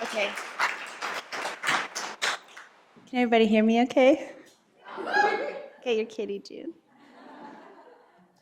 Okay. Can everybody hear me okay? Okay, you're Kitty June.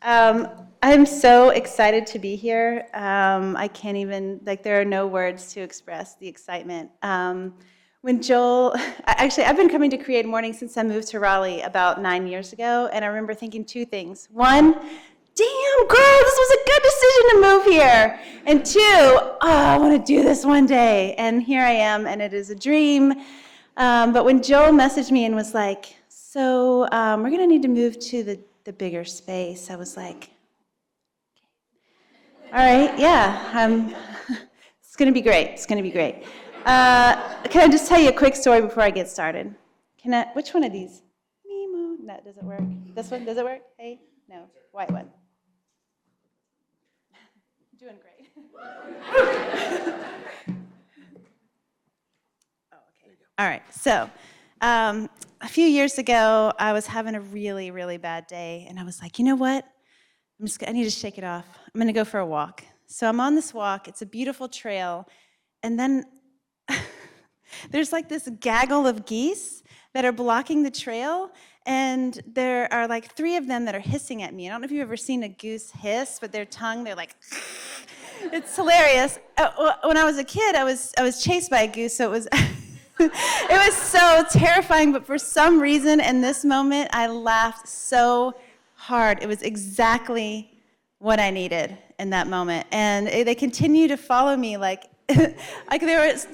I'm so excited to be here. I can't even, there are no words to express the excitement. When Joel, actually, I've been coming to Create Morning since I moved to Raleigh about 9 years ago, and I remember thinking two things. One, damn, girl, this was a good decision to move here. And two, oh, I want to do this one day. And here I am, and it is a dream. But when Joel messaged me and was like, so we're going to need to move to the bigger space, I was like, all right, yeah, it's going to be great. It's going to be great. Can I just tell you a quick story before I get started? Which one of these? Mimo. No, does it work? This one, does it work? Hey? No, white one. Doing great. Oh, okay. All right, so a few years ago, I was having a really, really bad day, and I was like, you know what? I need to shake it off. I'm going to go for a walk. So I'm on this walk. It's a beautiful trail, and then there's like this gaggle of geese that are blocking the trail, and there are like 3 of them that are hissing at me. I don't know if you've ever seen a goose hiss, but their tongue, they're like, it's hilarious. When I was a kid, I was chased by a goose, so it was it was so terrifying, but for some reason in this moment, I laughed so hard. It was exactly what I needed in that moment. And they continue to follow me like there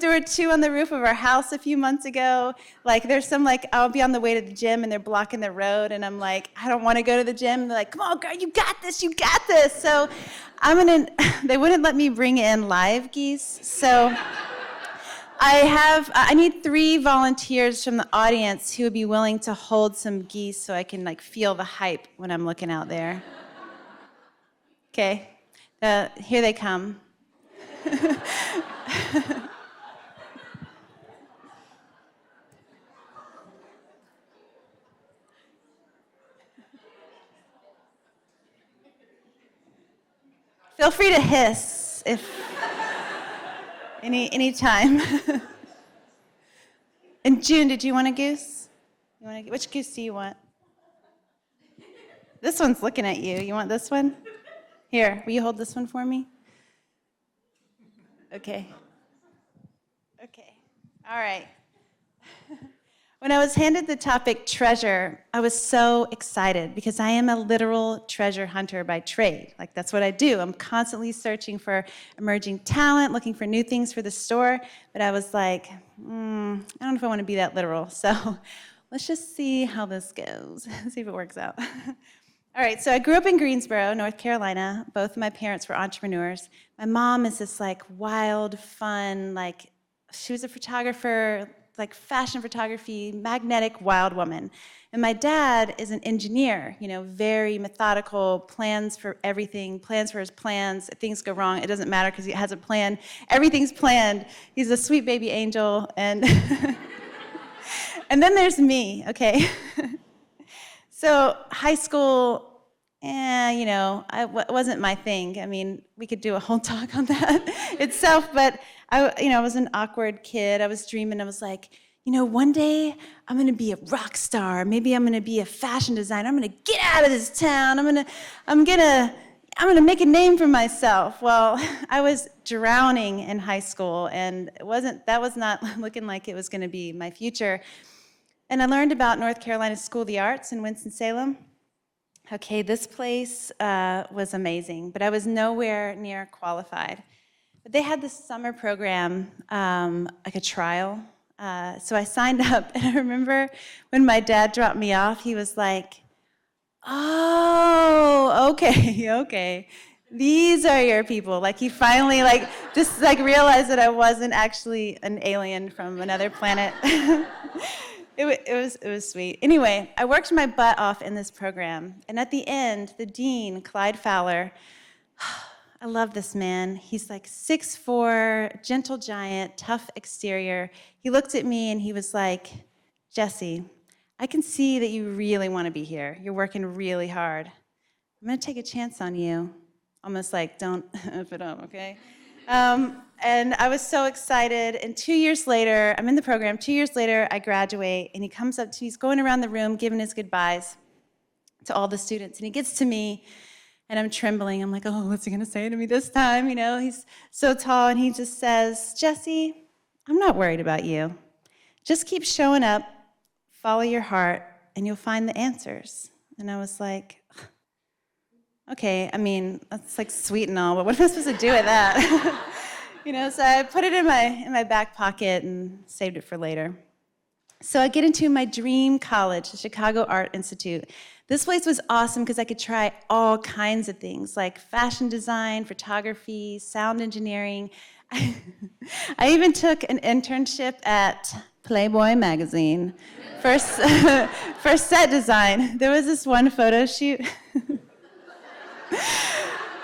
were 2 on the roof of our house a few months ago. Like there's some I'll be on the way to the gym and they're blocking the road and I'm like, I don't want to go to the gym. And they're like, come on, girl, you got this, you got this. So they wouldn't let me bring in live geese. So I need 3 volunteers from the audience who would be willing to hold some geese so I can feel the hype when I'm looking out there. Okay, here they come. Feel free to hiss if any time. And June, did you want a goose? Which goose do you want? This one's looking at you. You want this one? Here, will you hold this one for me? Okay. Okay. All right. When I was handed the topic treasure, I was so excited because I am a literal treasure hunter by trade. That's what I do. I'm constantly searching for emerging talent, looking for new things for the store. But I was like, I don't know if I want to be that literal. So let's just see how this goes, see if it works out. All right, so I grew up in Greensboro, North Carolina. Both of my parents were entrepreneurs. My mom is this wild, fun, she was a photographer, fashion photography, magnetic, wild woman. And my dad is an engineer, very methodical, plans for everything, plans for his plans. If things go wrong, it doesn't matter because he has a plan. Everything's planned. He's a sweet baby angel. And, and then there's me, okay? So high school, it wasn't my thing. I mean, we could do a whole talk on that itself, but I was an awkward kid. I was dreaming. I was like, one day I'm going to be a rock star. Maybe I'm going to be a fashion designer. I'm going to get out of this town. I'm going to make a name for myself. Well, I was drowning in high school, and that was not looking like it was going to be my future. And I learned about North Carolina School of the Arts in Winston-Salem. Okay, this place was amazing, but I was nowhere near qualified. But they had this summer program, a trial. So I signed up, and I remember when my dad dropped me off, he was like, oh, okay. These are your people. He finally just realized that I wasn't actually an alien from another planet. It was sweet. Anyway, I worked my butt off in this program, and at the end, the dean, Clyde Fowler, I love this man. He's 6'4", gentle giant, tough exterior. He looked at me and he was like, Jessie, I can see that you really want to be here. You're working really hard. I'm going to take a chance on you. Almost don't F it up, okay? And I was so excited. And 2 years later, I'm in the program. 2 years later, I graduate, and he comes up to me. He's going around the room giving his goodbyes to all the students. And he gets to me, and I'm trembling. I'm like, oh, what's he going to say to me this time? You know, he's so tall, and he just says, Jessie, I'm not worried about you. Just keep showing up, follow your heart, and you'll find the answers. And I was like, okay, I mean, that's like sweet and all, but what am I supposed to do with that? You know, so I put it in my back pocket and saved it for later. So I get into my dream college, the Chicago Art Institute. This place was awesome because I could try all kinds of things, like fashion design, photography, sound engineering. I even took an internship at Playboy magazine for set design. There was this one photo shoot.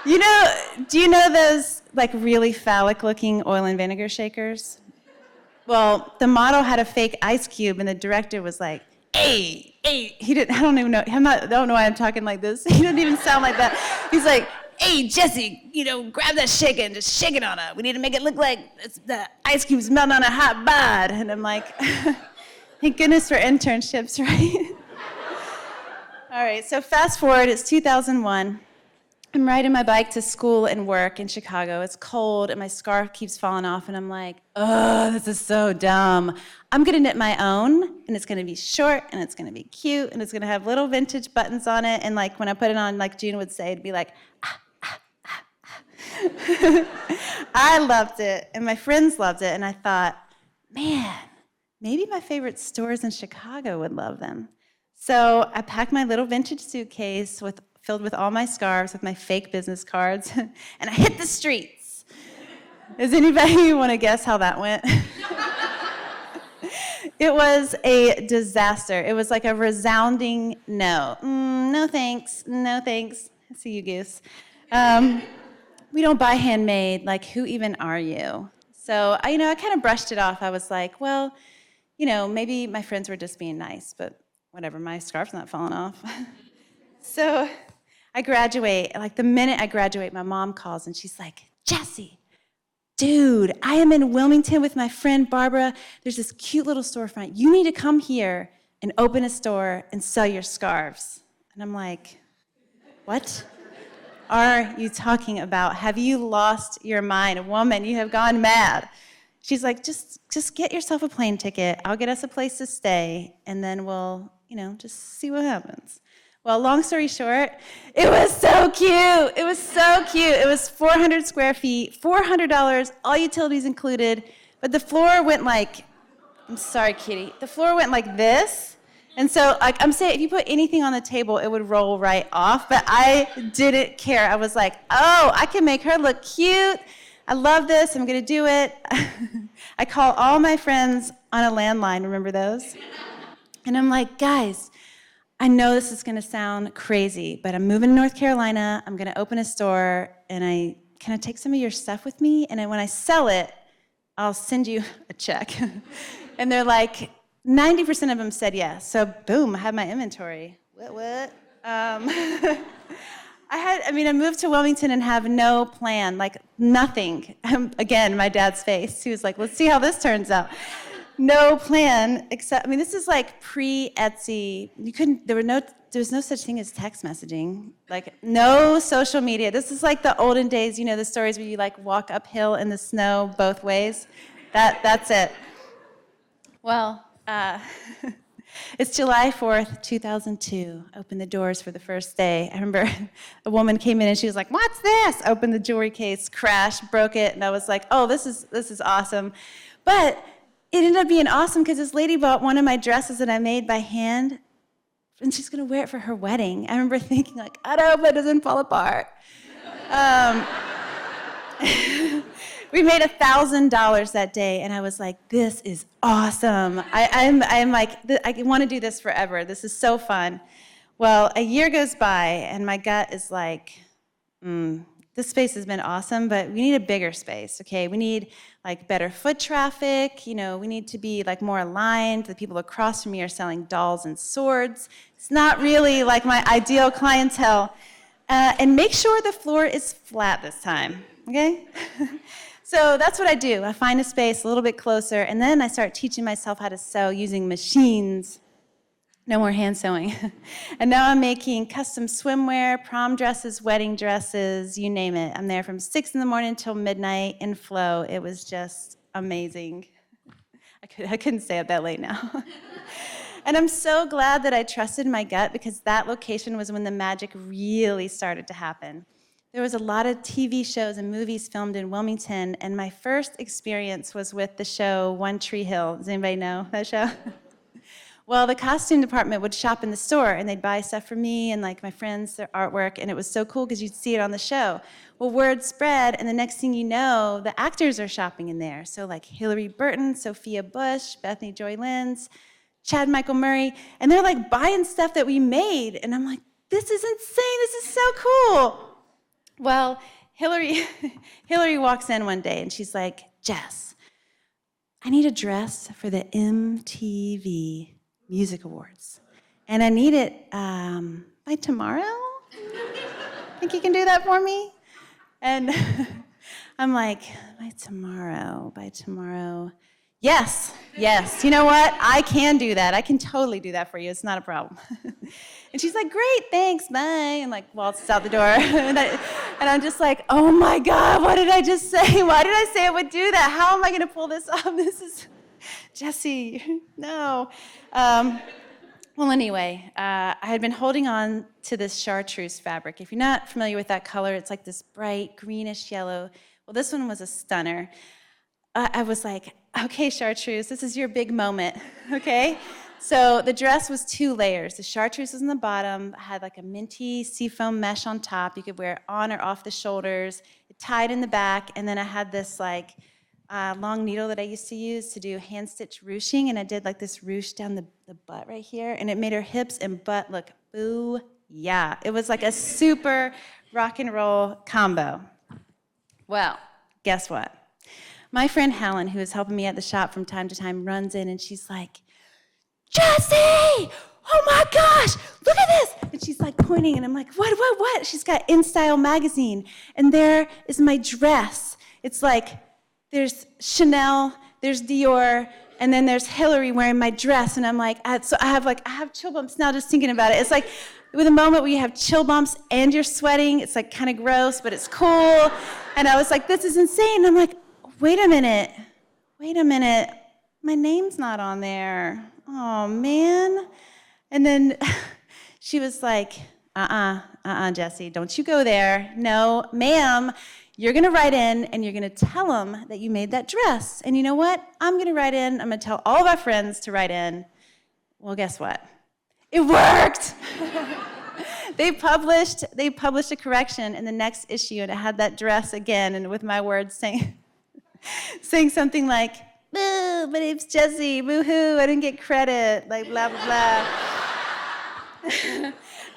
Do you know those like really phallic-looking oil and vinegar shakers? Well, the model had a fake ice cube, and the director was like, "Hey!" He didn't. I don't even know. I don't know why I'm talking like this. He didn't even sound like that. He's like, "Hey, Jessie, grab that shaker and just shake it on her. We need to make it look like the ice cube's melting on a hot bod." And I'm like, thank goodness for internships, right? All right. So fast forward. It's 2001. I'm riding my bike to school and work in Chicago. It's cold, and my scarf keeps falling off, and I'm like, oh, this is so dumb. I'm going to knit my own, and it's going to be short, and it's going to be cute, and it's going to have little vintage buttons on it, and like when I put it on, like June would say, it'd be like, ah, ah, ah, ah. I loved it, and my friends loved it, and I thought, man, maybe my favorite stores in Chicago would love them. So I packed my little vintage suitcase filled with all my scarves with my fake business cards, and I hit the streets. Does anybody want to guess how that went? It was a disaster. It was like a resounding no. No thanks, no thanks. I see you, Geese. We don't buy handmade, like who even are you? So I kind of brushed it off. I was like, well, maybe my friends were just being nice, but whatever, my scarf's not falling off. So I graduate. Like the minute I graduate, my mom calls and she's like, Jessie, dude, I am in Wilmington with my friend Barbara. There's this cute little storefront. You need to come here and open a store and sell your scarves. And I'm like, what are you talking about? Have you lost your mind? Woman, you have gone mad. She's like, just get yourself a plane ticket. I'll get us a place to stay, and then we'll, just see what happens. Well, long story short, it was so cute. It was so cute. It was 400 square feet, $400, all utilities included, but the floor went like, I'm sorry, Kitty, the floor went like this. And so I'm saying, if you put anything on the table, it would roll right off, but I didn't care. I was like, oh, I can make her look cute. I love this. I'm going to do it. I call all my friends on a landline. Remember those? And I'm like, guys, I know this is going to sound crazy, but I'm moving to North Carolina. I'm going to open a store, and can I take some of your stuff with me? And when I sell it, I'll send you a check. And they're like, 90% of them said yes. So boom, I had my inventory. What? I moved to Wilmington and have no plan, like nothing. Again, my dad's face. He was like, let's see how this turns out. No plan, except, this is like pre-Etsy. There was no such thing as text messaging, like no social media. This is like the olden days, the stories where you like walk uphill in the snow both ways. That's it. Well, it's July 4th, 2002. Opened the doors for the first day. I remember a woman came in and she was like, what's this? Opened the jewelry case, crashed, broke it, and I was like, oh, this is awesome. But it ended up being awesome because this lady bought one of my dresses that I made by hand, and she's going to wear it for her wedding. I remember thinking, like, I hope it doesn't fall apart. We made $1,000 that day, and I was like, this is awesome. I'm like, I want to do this forever. This is so fun. Well, a year goes by, and my gut is like, this space has been awesome, but we need a bigger space, okay? We need like better foot traffic, we need to be like more aligned. The people across from me are selling dolls and swords. It's not really like my ideal clientele. And make sure the floor is flat this time, okay? So that's what I do. I find a space a little bit closer, and then I start teaching myself how to sew using machines. No more hand sewing. And now I'm making custom swimwear, prom dresses, wedding dresses, you name it. I'm there from 6 in the morning until midnight in flow. It was just amazing. I couldn't stay up that late now. And I'm so glad that I trusted my gut, because that location was when the magic really started to happen. There was a lot of TV shows and movies filmed in Wilmington, and my first experience was with the show One Tree Hill. Does anybody know that show? Well, the costume department would shop in the store, and they'd buy stuff for me and like my friends, their artwork, and it was so cool because you'd see it on the show. Well, word spread, and the next thing you know, the actors are shopping in there. So like Hillary Burton, Sophia Bush, Bethany Joy Lenz, Chad Michael Murray, and they're like buying stuff that we made, and I'm like, this is insane, this is so cool. Well, Hillary walks in one day, and she's like, Jess, I need a dress for the MTV Music Awards, and I need it by tomorrow. Think you can do that for me? And I'm like, by tomorrow. Yes. You know what? I can do that. I can totally do that for you. It's not a problem. And she's like, great, thanks, bye, and like waltzes out the door. And I'm just like, oh my God, what did I just say? Why did I say I would do that? How am I gonna pull this off? This is, Jessie, no. Well, anyway, I had been holding on to this chartreuse fabric. If you're not familiar with that color, it's like this bright greenish yellow. Well, this one was a stunner. I was like, okay, chartreuse, this is your big moment, okay? So the dress was 2 layers. The chartreuse was in the bottom, had like a minty seafoam mesh on top. You could wear it on or off the shoulders. It tied in the back, and then I had this like long needle that I used to use to do hand stitch ruching, and I did like this ruche down the butt right here, and it made her hips and butt look boo, yeah. It was like a super rock and roll combo. Well, guess what? My friend Helen, who is helping me at the shop from time to time, runs in, and she's like, Jessie, oh my gosh, look at this. And she's like pointing, and I'm like, what? She's got In Style magazine, and there is my dress. It's like, there's Chanel, there's Dior, and then there's Hillary wearing my dress, and I'm like, I have chill bumps now just thinking about it. It's like, with a moment where you have chill bumps and you're sweating, it's like kind of gross, but it's cool. And I was like, this is insane. And I'm like, wait a minute, my name's not on there. Oh, man. And then she was like, Jessie, don't you go there. No, ma'am, you're going to write in, and you're going to tell them that you made that dress. And you know what? I'm going to write in. I'm going to tell all of our friends to write in. Well, guess what? It worked. They published a correction in the next issue, and it had that dress again, and with my words saying something like, boo, my name's Jessie, boo-hoo, I didn't get credit, like blah, blah, blah.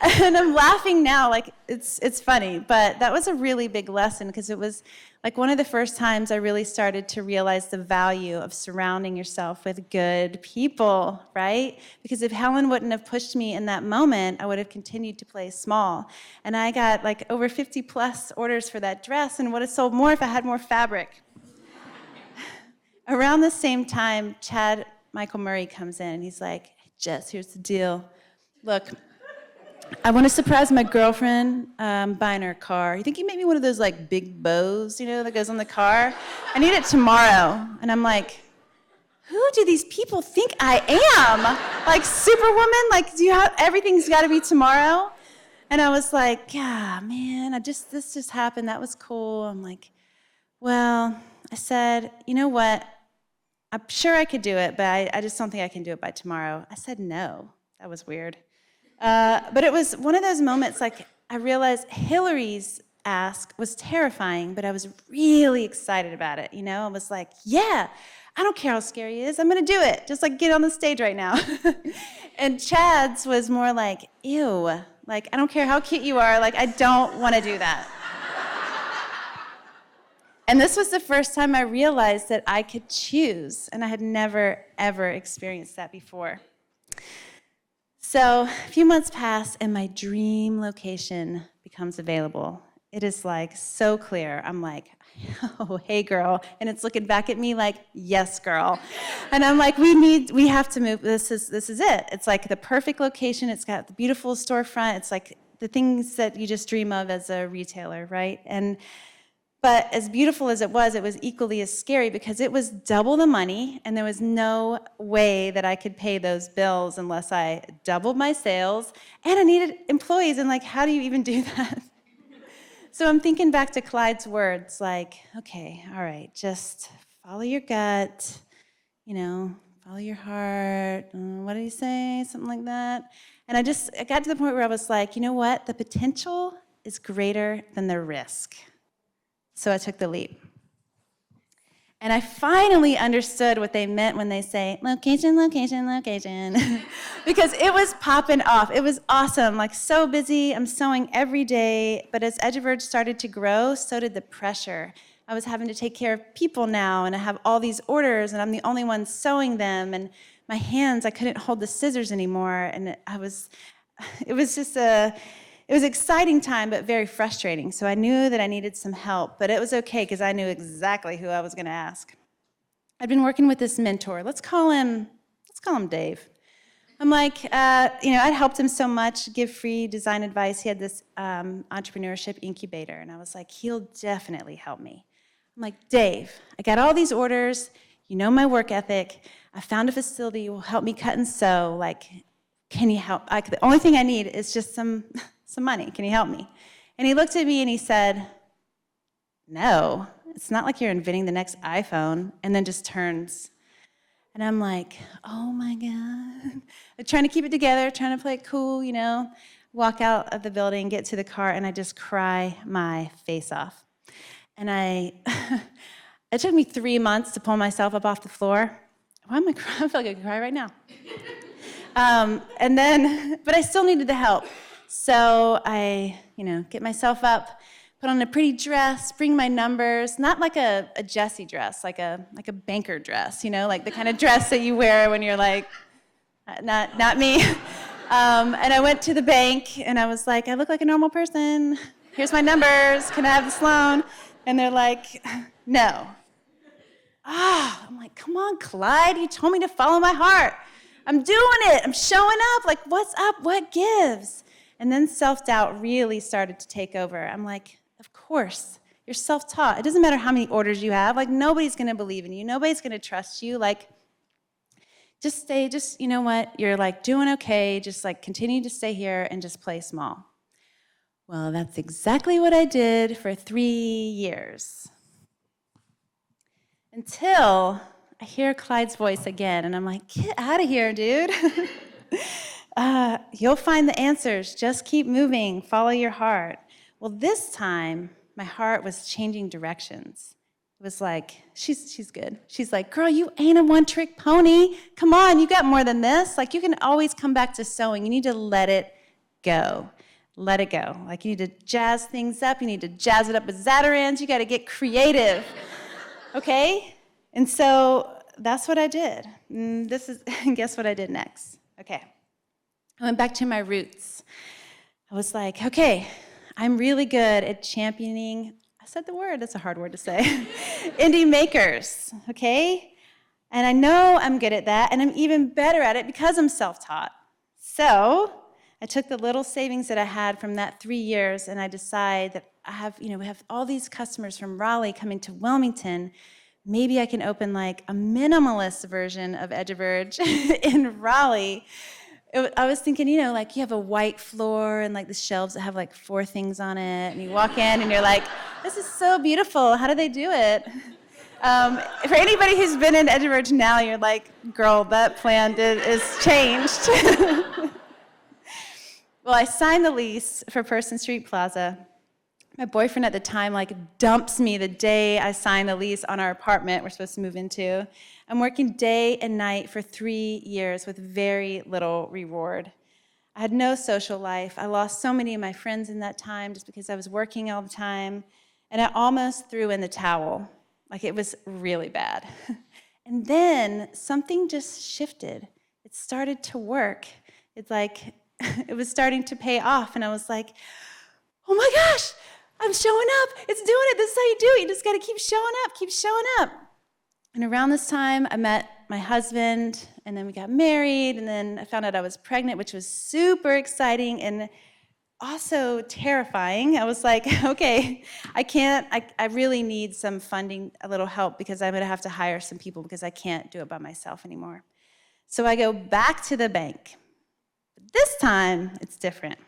And I'm laughing now, like it's funny, but that was a really big lesson, because it was like one of the first times I really started to realize the value of surrounding yourself with good people, right? Because if Helen wouldn't have pushed me in that moment, I would have continued to play small. And I got like over 50 plus orders for that dress, and would have sold more if I had more fabric. Around the same time, Chad Michael Murray comes in, and he's like, hey, Jess, here's the deal. Look, I want to surprise my girlfriend buying her a car. You think you make me one of those like big bows, that goes on the car? I need it tomorrow. And I'm like, who do these people think I am? Like Superwoman? Like, everything's got to be tomorrow? And I was like, yeah, man, this just happened. That was cool. I'm like, well, I said, you know what? I'm sure I could do it, but I just don't think I can do it by tomorrow. I said no. That was weird. But it was one of those moments, like, I realized Hillary's ask was terrifying, but I was really excited about it, I was like, yeah, I don't care how scary it is, I'm gonna do it, just like get on the stage right now. And Chad's was more like, ew, like, I don't care how cute you are, like, I don't wanna do that. And this was the first time I realized that I could choose, and I had never, ever experienced that before. So a few months pass, and my dream location becomes available. It is like so clear. I'm like, oh, hey, girl. And it's looking back at me like, yes, girl. And I'm like, we have to move. This is it. It's like the perfect location. It's got the beautiful storefront. It's like the things that you just dream of as a retailer, right? But as beautiful as it was equally as scary because it was double the money, and there was no way that I could pay those bills unless I doubled my sales, and I needed employees, and like, how do you even do that? So I'm thinking back to Clyde's words, like, okay, all right, just follow your gut, follow your heart. What did he say? Something like that. And I got to the point where I was like, you know what? The potential is greater than the risk. So I took the leap. And I finally understood what they meant when they say, location, location, location. Because it was popping off. It was awesome, like so busy. I'm sewing every day. But as Edgeverge started to grow, so did the pressure. I was having to take care of people now, and I have all these orders, and I'm the only one sewing them. And my hands, I couldn't hold the scissors anymore. And it was an exciting time, but very frustrating. So I knew that I needed some help, but it was okay because I knew exactly who I was going to ask. I'd been working with this mentor. Let's call him Dave. I'm like, I'd helped him so much, give free design advice. He had this entrepreneurship incubator, and I was like, he'll definitely help me. I'm like, Dave, I got all these orders. You know my work ethic. I found a facility who will help me cut and sew. Like, can you help? The only thing I need is just some money. Can you help me? And he looked at me and he said, no, it's not like you're inventing the next iPhone, and then just turns. And I'm like, oh my God. I'm trying to keep it together, trying to play it cool, walk out of the building, get to the car, and I just cry my face off. And it took me 3 months to pull myself up off the floor. Why am I crying? I feel like I could cry right now. But I still needed the help. So I, get myself up, put on a pretty dress, bring my numbers, not like a Jessie dress, like a banker dress, like the kind of dress that you wear when you're like, not me. And I went to the bank, and I was like, I look like a normal person. Here's my numbers. Can I have this loan? And they're like, no. I'm like, come on, Clyde. You told me to follow my heart. I'm doing it. I'm showing up. Like, what's up? What gives? And then self-doubt really started to take over. I'm like, of course, you're self-taught. It doesn't matter how many orders you have. Like, nobody's going to believe in you. Nobody's going to trust you. Like, you know what? You're, like, doing okay. Just, like, continue to stay here and just play small. Well, that's exactly what I did for 3 years. Until I hear Clyde's voice again, and I'm like, get out of here, dude. You'll find the answers. Just keep moving. Follow your heart. Well, this time, my heart was changing directions. It was like, she's good. She's like, girl, you ain't a one-trick pony. Come on, you got more than this. Like, you can always come back to sewing. You need to let it go. Let it go. Like, you need to jazz things up. You need to jazz it up with Zatarans. You got to get creative. Okay? And so that's what I did. Guess what I did next? Okay. I went back to my roots. I was like, okay, I'm really good at championing, I said the word, that's a hard word to say, indie makers, okay? And I know I'm good at that, and I'm even better at it because I'm self-taught. So I took the little savings that I had from that 3 years, and I decided that we have all these customers from Raleigh coming to Wilmington. Maybe I can open like a minimalist version of Edgeverge in Raleigh. I was thinking, like you have a white floor and like the shelves that have like 4 things on it, and you walk in and you're like, this is so beautiful. How do they do it? For anybody who's been in Edgeverge now, you're like, girl, that plan is changed. Well, I signed the lease for Person Street Plaza. My boyfriend at the time dumps me the day I signed the lease on our apartment we're supposed to move into. I'm working day and night for 3 years with very little reward. I had no social life. I lost so many of my friends in that time just because I was working all the time. And I almost threw in the towel. Like, it was really bad. And then something just shifted. It started to work. It's like it was starting to pay off. And I was like, oh my gosh, I'm showing up. It's doing it. This is how you do it. You just got to keep showing up, keep showing up. And around this time, I met my husband, and then we got married, and then I found out I was pregnant, which was super exciting and also terrifying. I was like, okay, I really need some funding, a little help, because I'm going to have to hire some people because I can't do it by myself anymore. So I go back to the bank. But this time, it's different.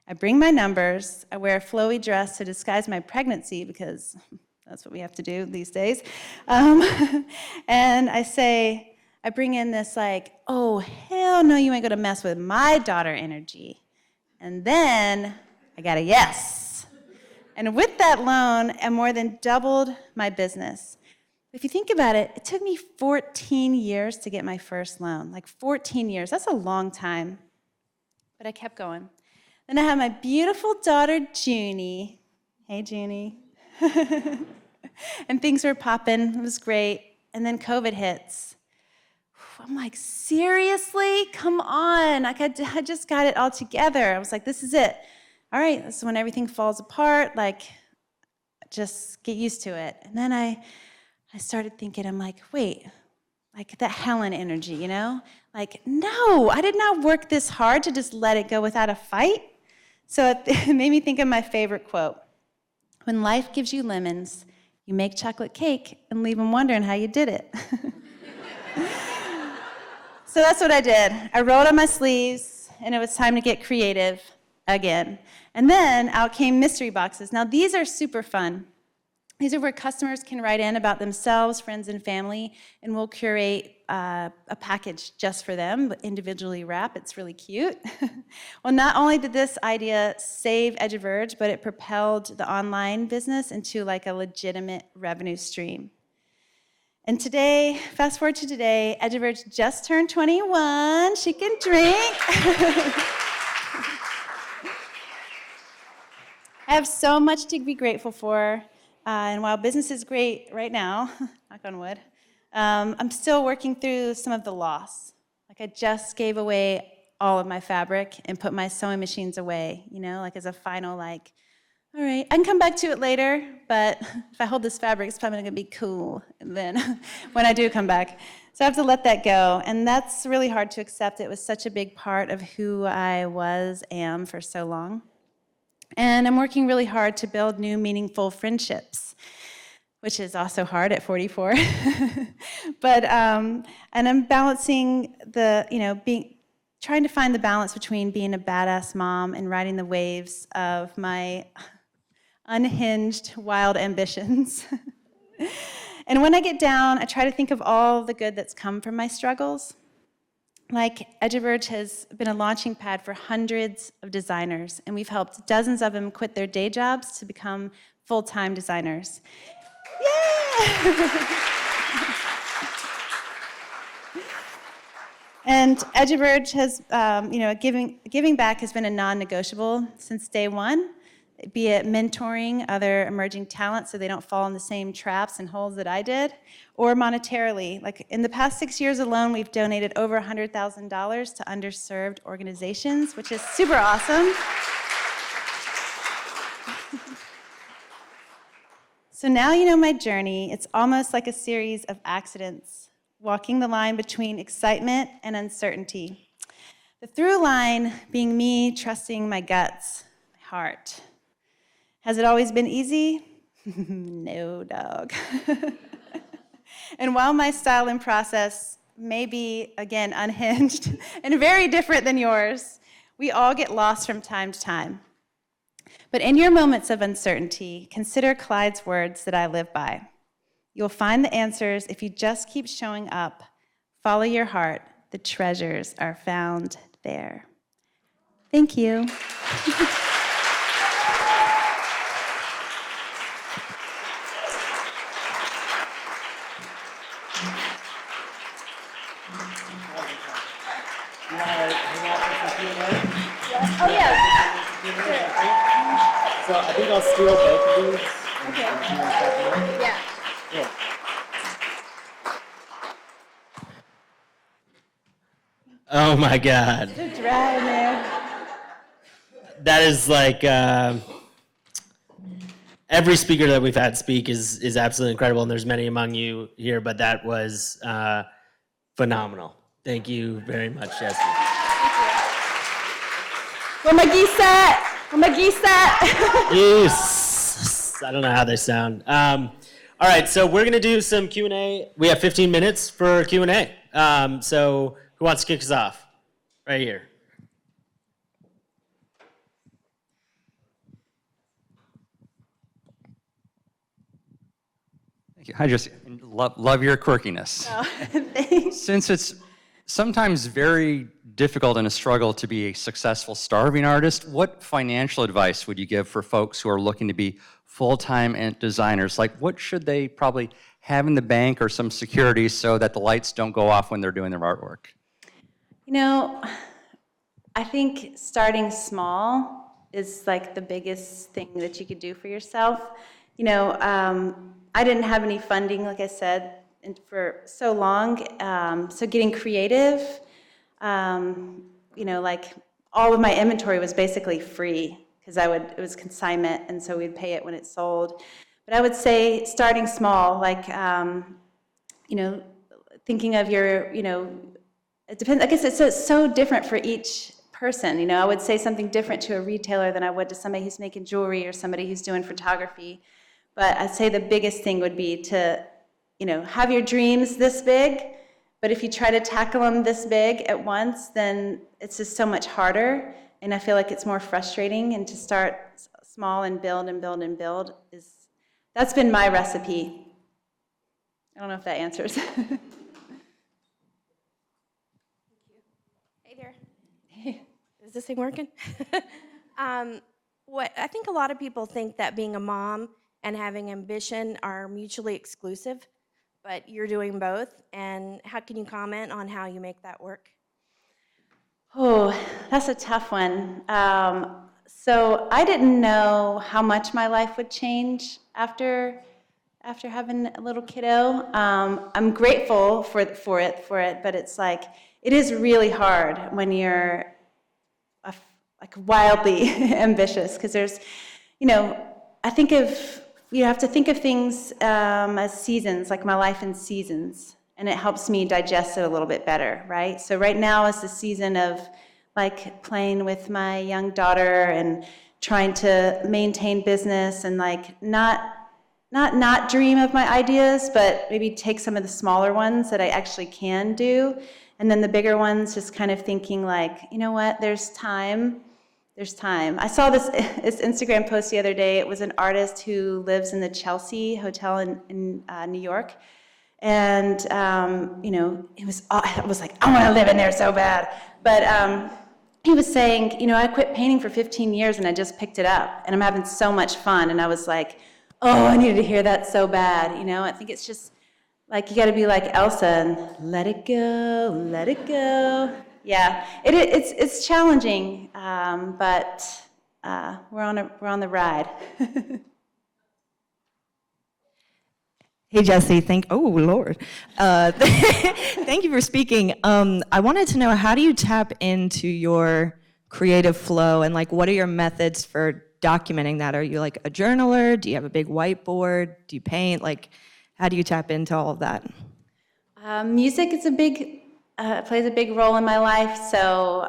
I bring my numbers. I wear a flowy dress to disguise my pregnancy because that's what we have to do these days. And I bring in this like, oh, hell no, you ain't going to mess with my daughter energy. And then I got a yes. And with that loan, I more than doubled my business. If you think about it, it took me 14 years to get my first loan. Like 14 years. That's a long time. But I kept going. Then I had my beautiful daughter, Junie. Hey, Junie. And things were popping. It was great. And then COVID hits. I'm like, seriously? Come on. Like, I just got it all together. I was like, this is it. All right, this is when everything falls apart. Like, just get used to it. And then I started thinking, I'm like, wait, like that Helen energy, you know? Like, no, I did not work this hard to just let it go without a fight. So it made me think of my favorite quote. When life gives you lemons, you make chocolate cake and leave them wondering how you did it. So that's what I did. I rolled up my sleeves, and it was time to get creative again. And then out came mystery boxes. Now, these are super fun. These are where customers can write in about themselves, friends, and family, and we'll curate a package just for them, individually wrapped. It's really cute. Well, not only did this idea save EduVerge, but it propelled the online business into like a legitimate revenue stream. And today, fast forward to today, EduVerge just turned 21. She can drink. I have so much to be grateful for. And while business is great right now, knock on wood, I'm still working through some of the loss. Like I just gave away all of my fabric and put my sewing machines away, you know, like as a final like, all right, I can come back to it later, but if I hold this fabric, it's probably not gonna be cool then when I do come back. So I have to let that go, and that's really hard to accept. It was such a big part of who I am for so long. And I'm working really hard to build new, meaningful friendships, which is also hard at 44. But, and I'm balancing trying to find the balance between being a badass mom and riding the waves of my unhinged, wild ambitions. And when I get down, I try to think of all the good that's come from my struggles. Like, EduVerge has been a launching pad for hundreds of designers, and we've helped dozens of them quit their day jobs to become full-time designers. Yeah! And EduVerge has, giving back has been a non-negotiable since day one, be it mentoring other emerging talent so they don't fall in the same traps and holes that I did, or monetarily. Like in the past 6 years alone, we've donated over $100,000 to underserved organizations, which is super awesome. So now you know my journey. It's almost like a series of accidents, walking the line between excitement and uncertainty. The through line being me trusting my guts, my heart. Has it always been easy? No, dog. And while my style and process may be, again, unhinged and very different than yours, we all get lost from time to time. But in your moments of uncertainty, consider Clyde's words that I live by. You'll find the answers if you just keep showing up. Follow your heart. The treasures are found there. Thank you. Oh, yeah. So I think I'll steal both of these. Okay. Yeah. Yeah. Oh my God. It's dry in there. That is like, every speaker that we've had speak is absolutely incredible, and there's many among you here, but that was phenomenal. Thank you very much, Jessie. Where my geese at? Where my geese at? Yes. I don't know how they sound. All right, so we're gonna do some Q&A. We have 15 minutes for Q&A. So who wants to kick us off? Right here. Thank you. Hi, Jessie. Love your quirkiness. Oh, thanks. Since it's sometimes very difficult and a struggle to be a successful starving artist, what financial advice would you give for folks who are looking to be full-time designers? Like, what should they probably have in the bank or some security so that the lights don't go off when they're doing their artwork? You know, I think starting small is like the biggest thing that you could do for yourself. You know, I didn't have any funding, like I said, for so long. So getting creative, you know, like all of my inventory was basically free because it was consignment, and so we'd pay it when it sold. But I would say starting small, like, you know, thinking of your, you know, it depends. I guess it's so different for each person. You know, I would say something different to a retailer than I would to somebody who's making jewelry or somebody who's doing photography. But I'd say the biggest thing would be to, you know, have your dreams this big, but if you try to tackle them this big at once, then it's just so much harder, and I feel like it's more frustrating, and to start small and build and build and build that's been my recipe. I don't know if that answers. Hey there. Is this thing working? What I think a lot of people think that being a mom and having ambition are mutually exclusive, but you're doing both. And how can you comment on how you make that work? Oh, that's a tough one. So I didn't know how much my life would change after having a little kiddo. I'm grateful for it, but it's like, it is really hard when you're like wildly ambitious, because there's, you know, you have to think of things as seasons, like my life in seasons, and it helps me digest it a little bit better, right? So right now is the season of like playing with my young daughter and trying to maintain business and like not dream of my ideas, but maybe take some of the smaller ones that I actually can do, and then the bigger ones just kind of thinking like, you know what, there's time. I saw this Instagram post the other day. It was an artist who lives in the Chelsea Hotel in New York. And, you know, I was like, I want to live in there so bad. But he was saying, you know, I quit painting for 15 years and I just picked it up. And I'm having so much fun. And I was like, oh, I needed to hear that so bad. You know, I think it's just like you got to be like Elsa and let it go, let it go. Yeah, it's challenging, but we're on the ride. Hey Jessie, oh Lord, thank you for speaking. I wanted to know, how do you tap into your creative flow, and like, what are your methods for documenting that? Are you like a journaler? Do you have a big whiteboard? Do you paint? Like, how do you tap into all of that? Music is plays a big role in my life, so,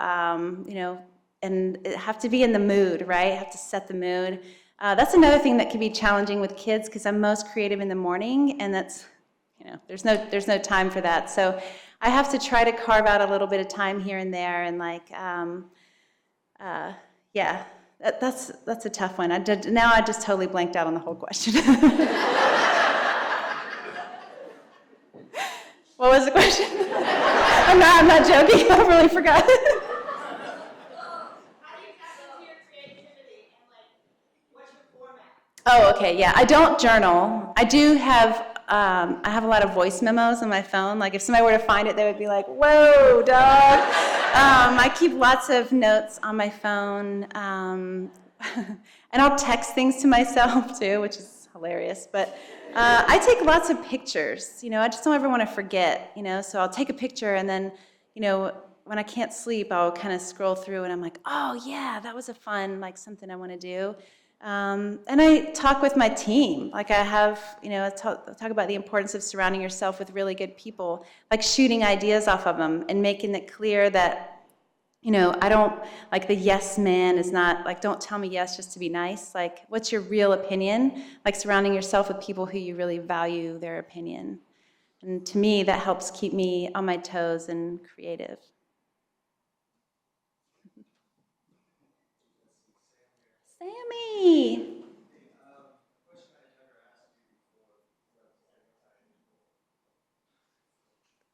you know, and it have to be in the mood, right? I have to set the mood. That's another thing that can be challenging with kids, because I'm most creative in the morning, and that's, you know, there's no time for that. So I have to try to carve out a little bit of time here and there, and like, yeah, that's a tough one. Now I just totally blanked out on the whole question. What was the question? I'm not joking. I really forgot. How do you tap into your creativity and like what's your format? Oh, okay, yeah. I don't journal. I do have. I have a lot of voice memos on my phone. Like if somebody were to find it, they would be like, "Whoa, dog!" I keep lots of notes on my phone, and I'll text things to myself too, which is hilarious. But I take lots of pictures. You know, I just don't ever want to forget. You know, so I'll take a picture, and then, you know, when I can't sleep, I'll kind of scroll through, and I'm like, "Oh yeah, that was a fun, like something I want to do." And I talk with my team. Like I have, I talk about the importance of surrounding yourself with really good people, like shooting ideas off of them and making it clear that, I don't, like the yes man is not, like, don't tell me yes just to be nice. Like, what's your real opinion? Like surrounding yourself with people who you really value their opinion. And to me, that helps keep me on my toes and creative. Sammy!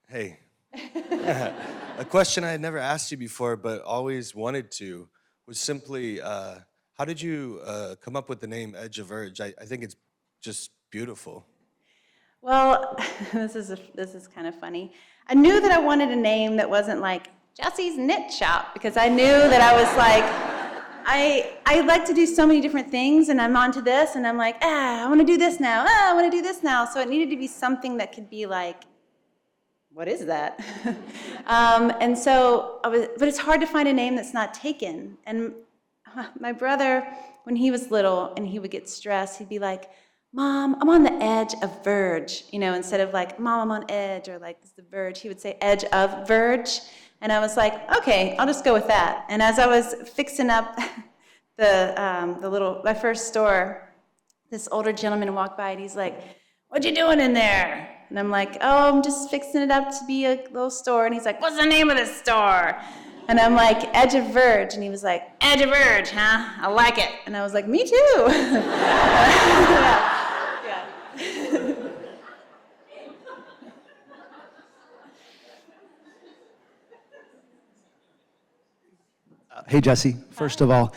Hey. A question I had never asked you before, but always wanted to, was simply, how did you come up with the name Edge of Urge? I think it's just beautiful. Well, this is kind of funny. I knew that I wanted a name that wasn't like Jessie's Knit Shop, because I knew that I was like, I like to do so many different things, and I'm onto this, and I'm like, I want to do this now. I want to do this now. So it needed to be something that could be like, what is that? And so but it's hard to find a name that's not taken. And my brother, when he was little and he would get stressed, he'd be like, Mom, I'm on the edge of verge, instead of like, Mom, I'm on edge, or like, it's the verge, he would say edge of verge. And I was like, okay, I'll just go with that. And as I was fixing up my first store, this older gentleman walked by and he's like, what you doing in there? And I'm like, oh, I'm just fixing it up to be a little store. And he's like, what's the name of this store? And I'm like, Edge of Verge. And he was like, Edge of Verge, huh? I like it. And I was like, me too. Yeah. Hey, Jessie. First of all,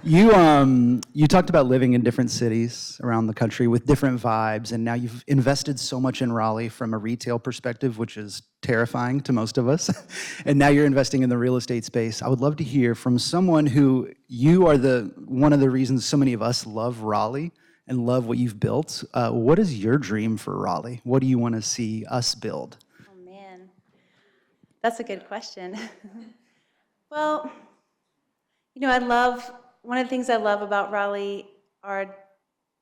you talked about living in different cities around the country with different vibes, and now you've invested so much in Raleigh from a retail perspective, which is terrifying to most of us. And now you're investing in the real estate space. I would love to hear from someone who you are one of the reasons so many of us love Raleigh and love what you've built. What is your dream for Raleigh? What do you want to see us build? Oh, man. That's a good question. Well, one of the things I love about Raleigh are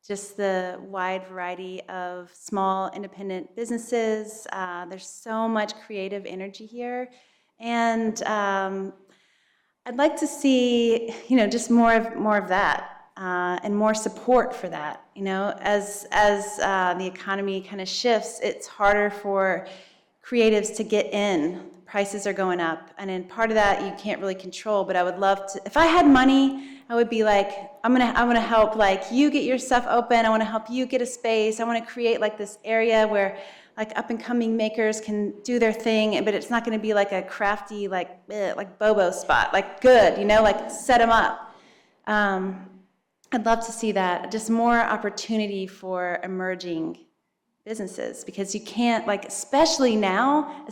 just the wide variety of small independent businesses. There's so much creative energy here. And I'd like to see, just more of that. And more support for that. As the economy kind of shifts, it's harder for creatives to get in. Prices are going up, and in part of that you can't really control. But I would love to. If I had money, I would be like, I want to help like you get your stuff open. I want to help you get a space. I want to create like this area where like up and coming makers can do their thing, but it's not going to be like a crafty like Bobo spot. Like good, like set them up. I'd love to see that, just more opportunity for emerging businesses, because you can't, like, especially now,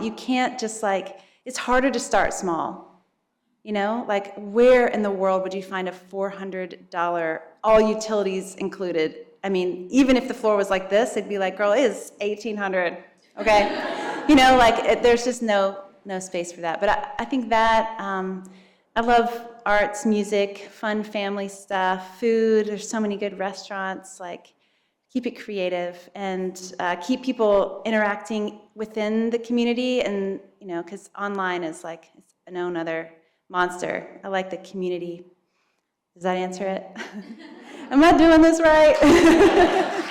you can't just, like, it's harder to start small, Like, where in the world would you find a $400, all utilities included? I mean, even if the floor was like this, it'd be like, girl, it is $1,800, okay? There's just no space for that. But I think that, I love arts, music, fun family stuff, food. There's so many good restaurants. Like, keep it creative and keep people interacting within the community. And because online is like it's a known other monster. I like the community. Does that answer it? Am I doing this right? I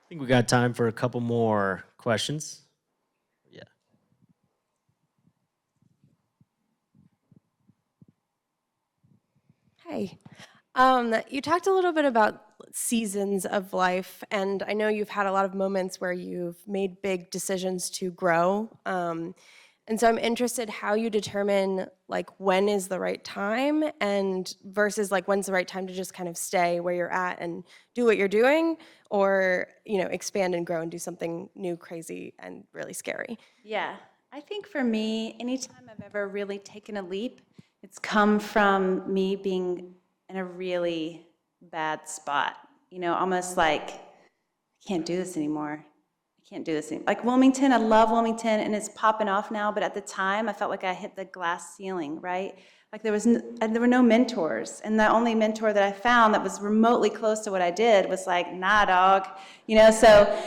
think we got time for a couple more questions. Yeah. Hey, you talked a little bit about seasons of life, and I know you've had a lot of moments where you've made big decisions to grow. And so I'm interested how you determine like when is the right time and versus like when's the right time to just kind of stay where you're at and do what you're doing, or expand and grow and do something new, crazy, and really scary. Yeah, I think for me, anytime I've ever really taken a leap, it's come from me being in a really bad spot, almost like, I can't do this anymore. I can't do this anymore. Like Wilmington, I love Wilmington, and it's popping off now, but at the time, I felt like I hit the glass ceiling, right? Like there were no mentors, and the only mentor that I found that was remotely close to what I did was like, nah, dog, so,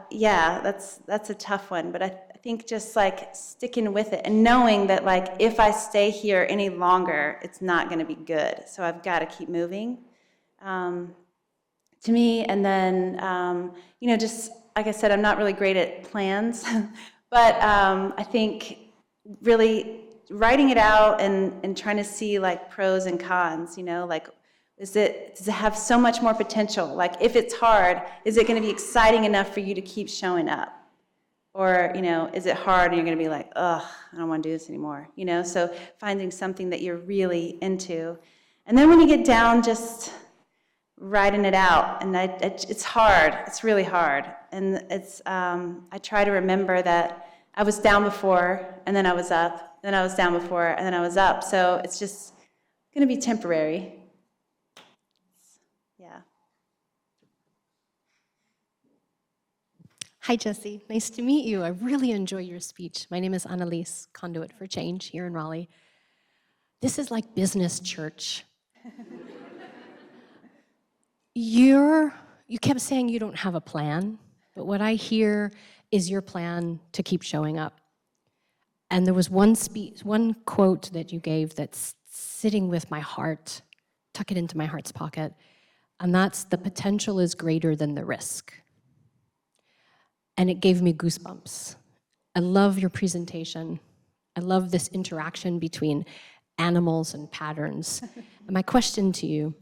yeah, that's a tough one, but I think just like sticking with it and knowing that like if I stay here any longer, it's not gonna be good, so I've gotta keep moving. To me, and then, just like I said, I'm not really great at plans, but I think really writing it out and trying to see like pros and cons, like does it have so much more potential? Like if it's hard, is it going to be exciting enough for you to keep showing up? Or, is it hard and you're going to be like, ugh, I don't want to do this anymore, So finding something that you're really into. And then when you get down, just writing it out, and it's hard. It's really hard, and it's. I try to remember that I was down before, and then I was up. Then I was down before, and then I was up. So it's just going to be temporary. Yeah. Hi, Jessie. Nice to meet you. I really enjoy your speech. My name is Annalise, Conduit for Change here in Raleigh. This is like business church. You kept saying you don't have a plan, but what I hear is your plan to keep showing up. And there was one quote that you gave that's sitting with my heart, tuck it into my heart's pocket, and that's the potential is greater than the risk. And it gave me goosebumps. I love your presentation. I love this interaction between animals and patterns. And my question to you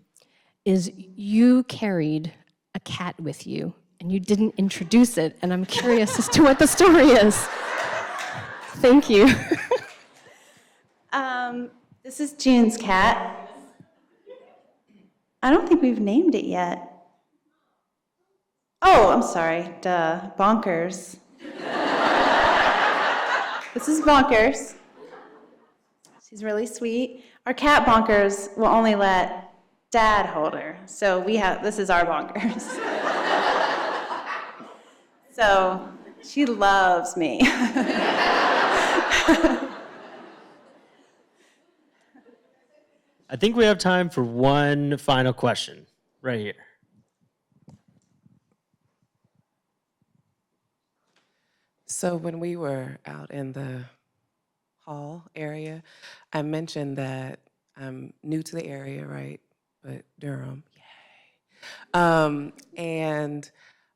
is, you carried a cat with you, and you didn't introduce it, and I'm curious as to what the story is. Thank you. This is June's cat. I don't think we've named it yet. Oh, I'm sorry, duh, Bonkers. This is Bonkers. She's really sweet. Our cat Bonkers will only let Dad hold her, so this is our Bonkers. So she loves me. I think we have time for one final question right here. So when we were out in the hall area, I mentioned that I'm new to the area, right? But Durham, yay. And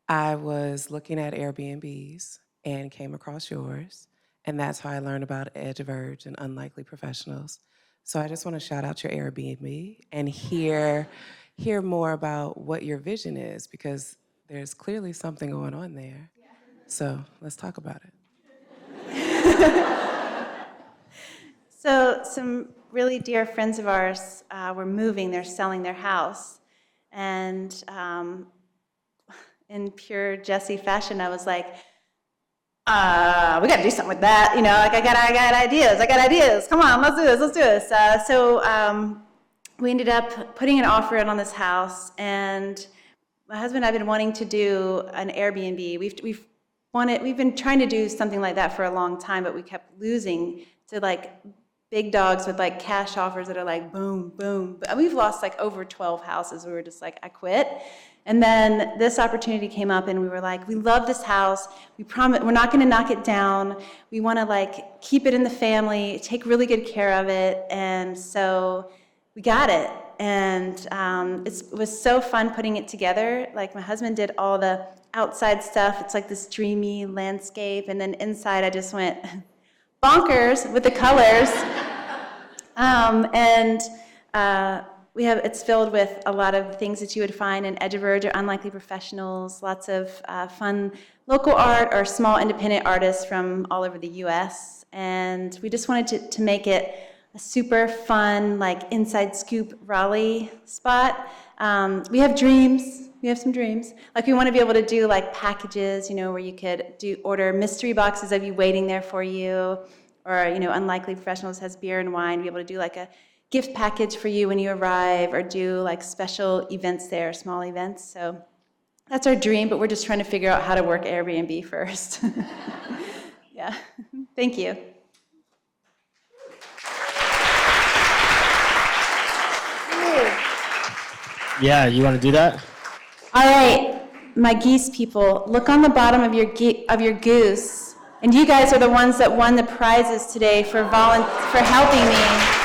I was looking at Airbnbs and came across yours. And that's how I learned about Edge of Urge and Unlikely Professionals. So I just want to shout out your Airbnb and hear more about what your vision is, because there's clearly something going on there. So let's talk about it. So some really dear friends of ours were moving. They're selling their house. And in pure Jessie fashion, I was like, we got to do something with that. Like I got ideas. Come on, let's do this. So we ended up putting an offer in on this house. And my husband and I have been wanting to do an Airbnb. We've been trying to do something like that for a long time, but we kept losing to like big dogs with like cash offers that are like boom, boom. We've lost like over 12 houses. We were just like, I quit. And then this opportunity came up and we were like, we love this house. We promise we're not going to knock it down. We want to like keep it in the family, take really good care of it. And so we got it. And it was so fun putting it together. Like my husband did all the outside stuff. It's like this dreamy landscape. And then inside I just went bonkers with the colors. It's filled with a lot of things that you would find in Edge of Urge or Unlikely Professionals, lots of fun local art or small independent artists from all over the US. And we just wanted to make it a super fun, like inside scoop Raleigh spot. We have dreams. We have some dreams. Like we want to be able to do like packages, where you could order mystery boxes of you waiting there for you, or Unlikely Professionals has beer and wine. Be able to do like a gift package for you when you arrive, or do like special events there, small events. So That's our dream, but we're just trying to figure out how to work Airbnb first. Yeah, thank you. Yeah, you want to do that? All right, my geese people, look on the bottom of your goose, and you guys are the ones that won the prizes today for helping me.